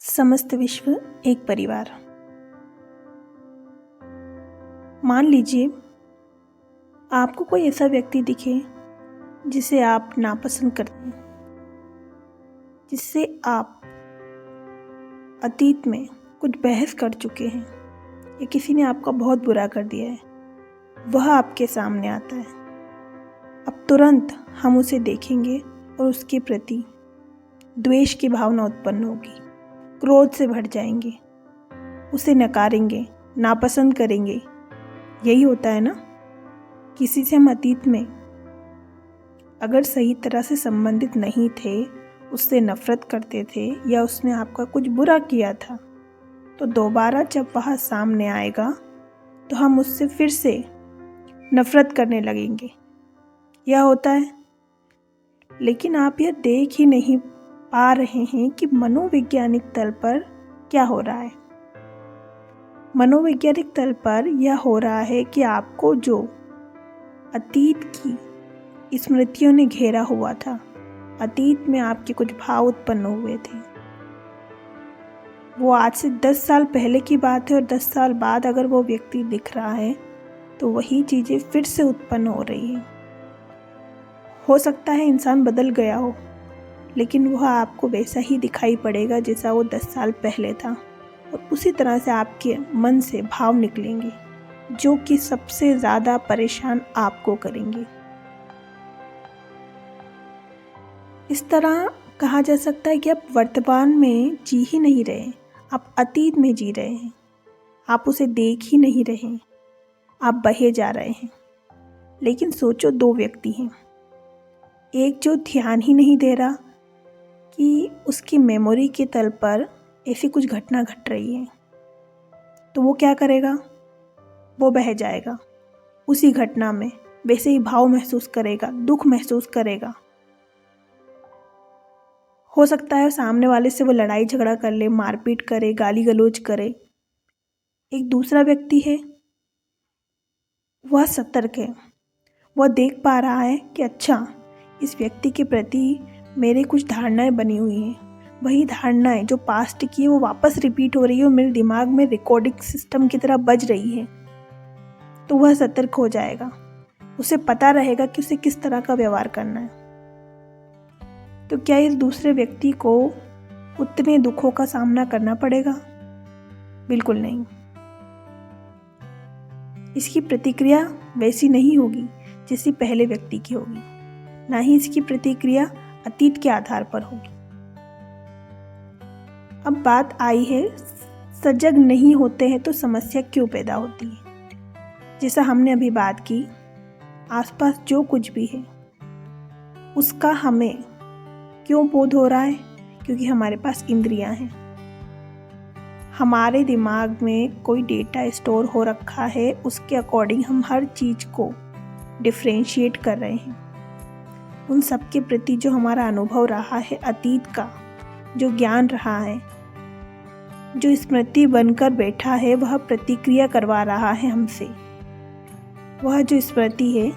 समस्त विश्व एक परिवार। मान लीजिए आपको कोई ऐसा व्यक्ति दिखे जिसे आप नापसंद करते हैं, जिससे आप अतीत में कुछ बहस कर चुके हैं या किसी ने आपका बहुत बुरा कर दिया है, वह आपके सामने आता है। अब तुरंत हम उसे देखेंगे और उसके प्रति द्वेष की भावना उत्पन्न होगी, क्रोध से भर जाएंगे, उसे नकारेंगे, नापसंद करेंगे। यही होता है ना। किसी से हम अतीत में अगर सही तरह से संबंधित नहीं थे, उससे नफरत करते थे या उसने आपका कुछ बुरा किया था, तो दोबारा जब वह सामने आएगा तो हम उससे फिर से नफरत करने लगेंगे। यह होता है। लेकिन आप यह देख ही नहीं पा रहे हैं कि मनोवैज्ञानिक तल पर क्या हो रहा है। मनोवैज्ञानिक तल पर यह हो रहा है कि आपको जो अतीत की स्मृतियों ने घेरा हुआ था, अतीत में आपके कुछ भाव उत्पन्न हुए थे, वो आज से 10 साल पहले की बात है और 10 साल बाद अगर वो व्यक्ति दिख रहा है तो वही चीज़ें फिर से उत्पन्न हो रही हैं। हो सकता है इंसान बदल गया हो, लेकिन वह आपको वैसा ही दिखाई पड़ेगा जैसा वो 10 साल पहले था, और उसी तरह से आपके मन से भाव निकलेंगे जो कि सबसे ज़्यादा परेशान आपको करेंगे। इस तरह कहा जा सकता है कि आप वर्तमान में जी ही नहीं रहे, आप अतीत में जी रहे हैं। आप उसे देख ही नहीं रहे, आप बहे जा रहे हैं। लेकिन सोचो, दो व्यक्ति हैं, एक जो ध्यान ही नहीं दे रहा कि उसकी मेमोरी के तल पर ऐसी कुछ घटना घट रही है, तो वो क्या करेगा? वो बह जाएगा उसी घटना में, वैसे ही भाव महसूस करेगा, दुख महसूस करेगा। हो सकता है सामने वाले से वो लड़ाई झगड़ा कर ले, मारपीट करे, गाली गलौज करे। एक दूसरा व्यक्ति है, वह सतर्क है, वह देख पा रहा है कि अच्छा, इस व्यक्ति के प्रति मेरे कुछ धारणाएं बनी हुई हैं, वही धारणाएं जो पास्ट की है वो वापस रिपीट हो रही है और मेरे दिमाग में रिकॉर्डिंग सिस्टम की तरह बज रही है। तो वह सतर्क हो जाएगा, उसे पता रहेगा कि उसे किस तरह का व्यवहार करना है। तो क्या इस दूसरे व्यक्ति को उतने दुखों का सामना करना पड़ेगा? बिल्कुल नहीं। इसकी प्रतिक्रिया वैसी नहीं होगी जैसी पहले व्यक्ति की होगी, ना ही इसकी प्रतिक्रिया अतीत के आधार पर होगी। अब बात आई है, सजग नहीं होते हैं तो समस्या क्यों पैदा होती है। जैसा हमने अभी बात की, आसपास जो कुछ भी है उसका हमें क्यों बोध हो रहा है? क्योंकि हमारे पास इंद्रियां हैं, हमारे दिमाग में कोई डेटा स्टोर हो रखा है, उसके अकॉर्डिंग हम हर चीज़ को डिफ्रेंशिएट कर रहे हैं। उन सब के प्रति जो हमारा अनुभव रहा है, अतीत का जो ज्ञान रहा है, जो स्मृति बनकर बैठा है, वह प्रतिक्रिया करवा रहा है हमसे। वह जो स्मृति है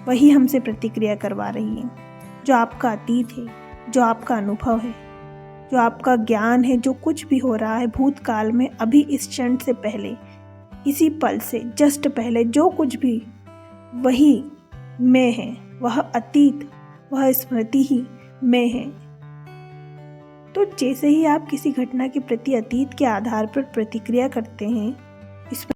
वही हमसे प्रतिक्रिया करवा रही है। जो आपका अतीत है, जो आपका अनुभव है, जो आपका ज्ञान है, जो कुछ भी हो रहा है भूतकाल में, अभी इस क्षण से पहले, इसी पल से जस्ट पहले जो कुछ भी, वही मैं है, वह अतीत, वह स्मृति ही मैं है। तो जैसे ही आप किसी घटना के प्रति अतीत के आधार पर प्रतिक्रिया करते हैं, इस